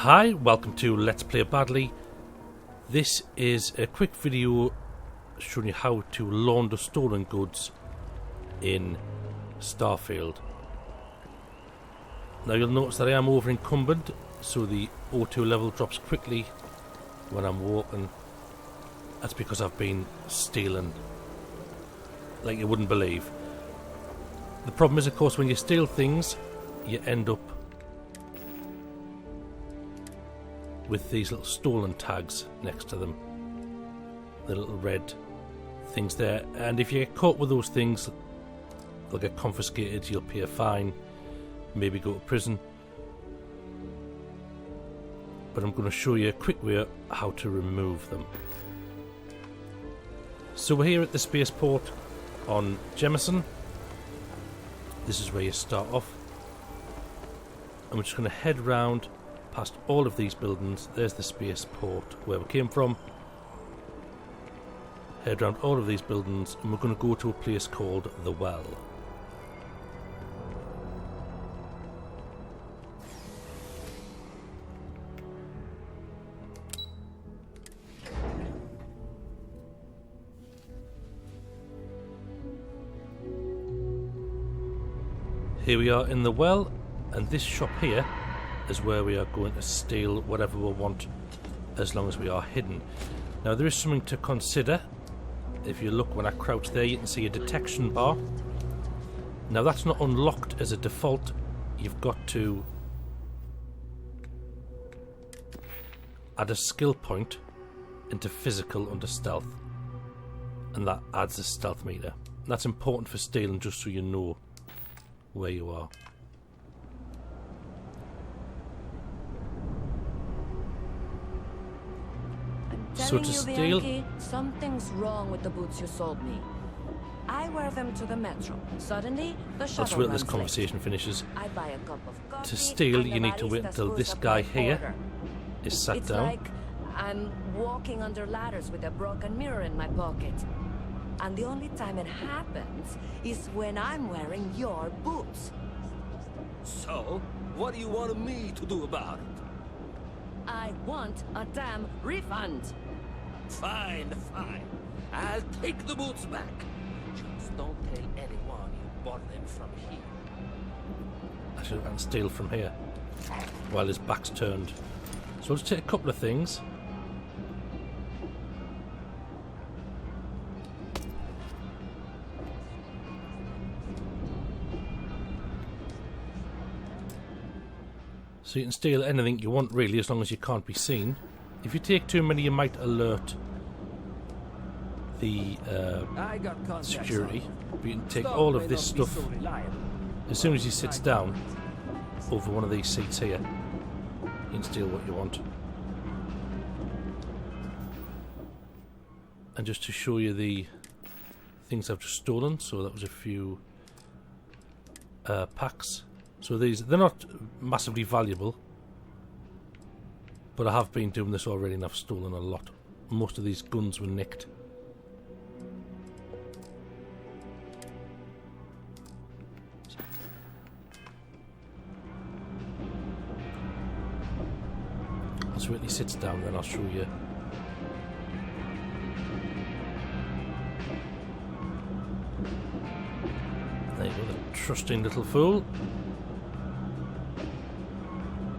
Hi, welcome to Let's Play Badly. This is a quick video showing you how to launder stolen goods in Starfield. Now you'll notice that I am over encumbered, so the O2 level drops quickly when I'm walking. That's because I've been stealing like you wouldn't believe. The problem is, of course, when you steal things, you end up with these little stolen tags next to them, the little red things there, and if you get caught with those things, they'll get confiscated, you'll pay a fine, maybe go to prison. But I'm going to show you a quick way how to remove them. So we're here at the spaceport on Jemison. This is where you start off, and we're just going to head round past all of these buildings. There's the spaceport where we came from. Head round all of these buildings and we're going to go to a place called The Well. Here we are in The Well, and this shop here is where we are going to steal whatever we want, as long as we are hidden. Now there is something to consider. If you look when I crouch there, you can see a detection bar. Now that's not unlocked as a default. You've got to add a skill point into physical under stealth, and that adds a stealth meter. And that's important for stealing, just so you know where you are. So to steal, something's wrong with the boots you sold me. I wear them to the metro. Suddenly, the shuttle let's wait till this runs conversation late. finishes. I buy a cup of coffee. To steal, and you the need to wait barista until screws this up guy my here order. is sat It's down. like I'm walking under ladders with a broken mirror in my pocket. And the only time it happens is when I'm wearing your boots. So, what do you want me to do about it? I want a damn refund. Fine, fine. I'll take the boots back. Just don't tell anyone you bought them from here. I should have steal from here while his back's turned. So let's take a couple of things. So you can steal anything you want, really, as long as you can't be seen. If you take too many, you might alert the security. But you can take all of this stuff as soon as he sits down over one of these seats here. You can steal what you want. And just to show you the things I've just stolen, so that was a few packs. So they're not massively valuable, but I have been doing this already and I've stolen a lot. Most of these guns were nicked. So when he sits down, then I'll show you. There you go, the trusting little fool.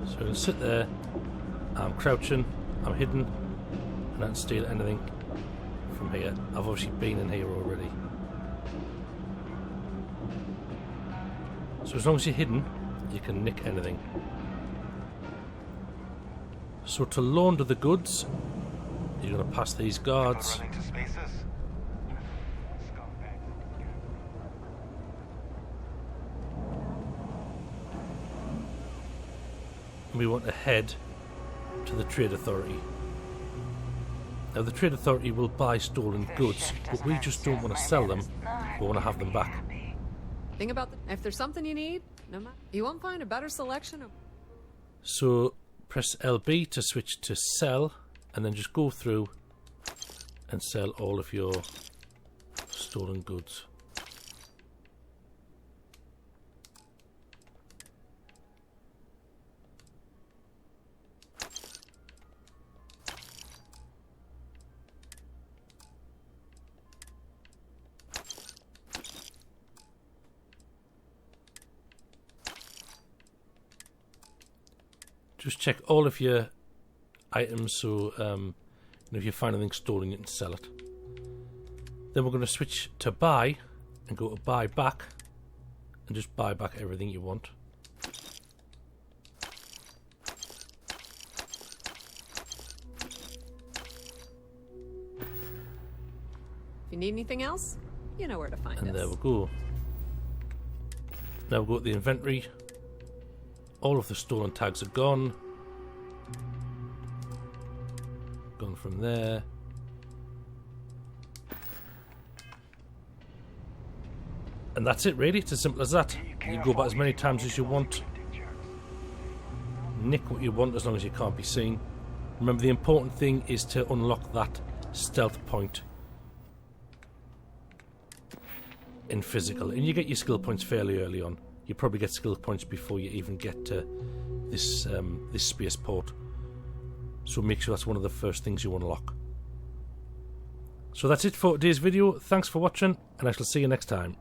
So he'll sit there, I'm crouching, I'm hidden, and I don't steal anything from here. I've obviously been in here already. So as long as you're hidden, you can nick anything. So to launder the goods, you're going to pass these guards. We want to head to the Trade Authority. Now the Trade Authority will buy stolen goods, but we just don't want to sell them, we want to have them back. Think about if there's something you need, you won't find a better selection of. So press LB to switch to sell, and then just go through and sell all of your stolen goods. just check all of your items, so if you find anything stolen, you can sell it. Then we're going to switch to buy and go to buy back and just buy back everything you want. If you need anything else, you know where to find us. And there we go. Now we'll go to the inventory. All of the stolen tags are gone. Gone from there. And that's it really, it's as simple as that. You can go back as many times as you want. Nick what you want as long as you can't be seen. Remember, the important thing is to unlock that stealth point in physical, and you get your skill points fairly early on. You probably get skill points before you even get to this spaceport, so make sure that's one of the first things you unlock. So that's it for today's video. Thanks for watching, and I shall see you next time.